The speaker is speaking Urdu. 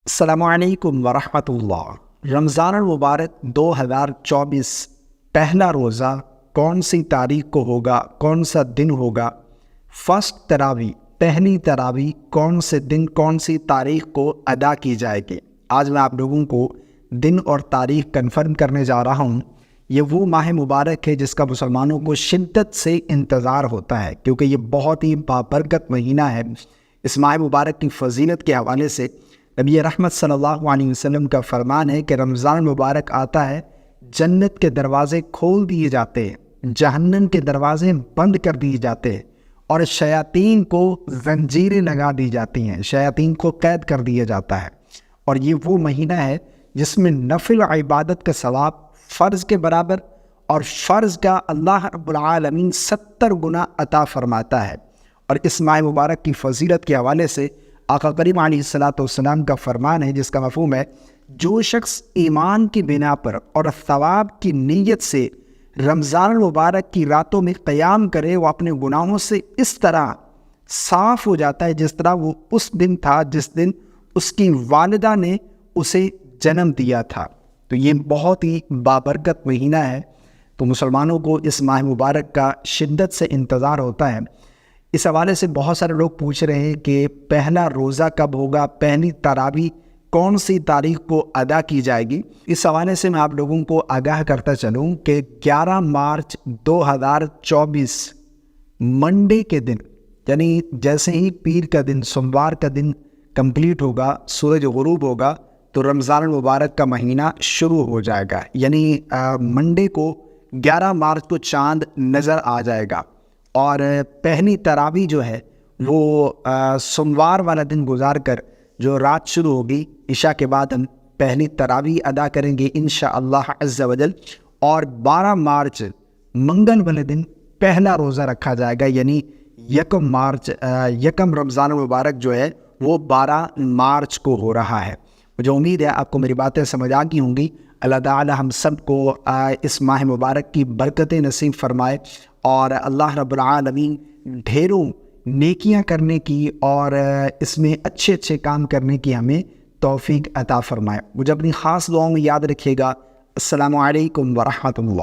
السلام علیکم ورحمۃ اللہ۔ رمضان المبارک 2024 پہلا روزہ کون سی تاریخ کو ہوگا، کون سا دن ہوگا؟ فرسٹ تراویح، پہلی تراویح کون سے دن، کون سی تاریخ کو ادا کی جائے گی؟ آج میں آپ لوگوں کو دن اور تاریخ کنفرم کرنے جا رہا ہوں۔ یہ وہ ماہ مبارک ہے جس کا مسلمانوں کو شدت سے انتظار ہوتا ہے، کیونکہ یہ بہت ہی بابرکت مہینہ ہے۔ اس ماہ مبارک کی فضیلت کے حوالے سے نبی رحمت صلی اللہ علیہ وسلم کا فرمان ہے کہ رمضان مبارک آتا ہے، جنت کے دروازے کھول دیے جاتے ہیں، جہنم کے دروازے بند کر دیے جاتے ہیں، اور شیاطین کو زنجیریں لگا دی جاتی ہیں، شیاطین کو قید کر دیا جاتا ہے۔ اور یہ وہ مہینہ ہے جس میں نفل عبادت کا ثواب فرض کے برابر، اور فرض کا اللہ رب العالمین 70 گنا عطا فرماتا ہے۔ اور اس ماہ مبارک کی فضیلت کے حوالے سے آقا کریم علیہ السلام کا فرمان ہے، جس کا مفہوم ہے جو شخص ایمان کی بنا پر اور ثواب کی نیت سے رمضان المبارک کی راتوں میں قیام کرے، وہ اپنے گناہوں سے اس طرح صاف ہو جاتا ہے جس طرح وہ اس دن تھا جس دن اس کی والدہ نے اسے جنم دیا تھا۔ تو یہ بہت ہی بابرکت مہینہ ہے، تو مسلمانوں کو اس ماہ مبارک کا شدت سے انتظار ہوتا ہے۔ اس حوالے سے بہت سارے لوگ پوچھ رہے ہیں کہ پہلا روزہ کب ہوگا، پہلی تراویح کون سی تاریخ کو ادا کی جائے گی؟ اس حوالے سے میں آپ لوگوں کو آگاہ کرتا چلوں کہ 11 مارچ 2024 منڈے کے دن، یعنی جیسے ہی پیر کا دن، سوموار کا دن کمپلیٹ ہوگا، سورج غروب ہوگا، تو رمضان المبارک کا مہینہ شروع ہو جائے گا۔ یعنی منڈے کو 11 مارچ کو چاند نظر آ جائے گا، اور پہلی تراویح جو ہے وہ سوموار والا دن گزار کر جو رات شروع ہوگی، عشاء کے بعد ہم پہلی تراویح ادا کریں گے انشاءاللہ عز و جل۔ اور 12 مارچ منگل والے دن پہلا روزہ رکھا جائے گا، یعنی یکم رمضان المبارک جو ہے وہ 12 مارچ کو ہو رہا ہے۔ مجھے امید ہے آپ کو میری باتیں سمجھ آ گئی ہوں گی۔ اللہ تعالی ہم سب کو اس ماہ مبارک کی برکتیں نصیب فرمائے، اور اللہ رب العالمین ڈھیروں نیکیاں کرنے کی اور اس میں اچھے اچھے کام کرنے کی ہمیں توفیق عطا فرمائے۔ مجھے اپنی خاص دعاؤں میں یاد رکھیے گا۔ السلام علیکم ورحمۃ اللہ۔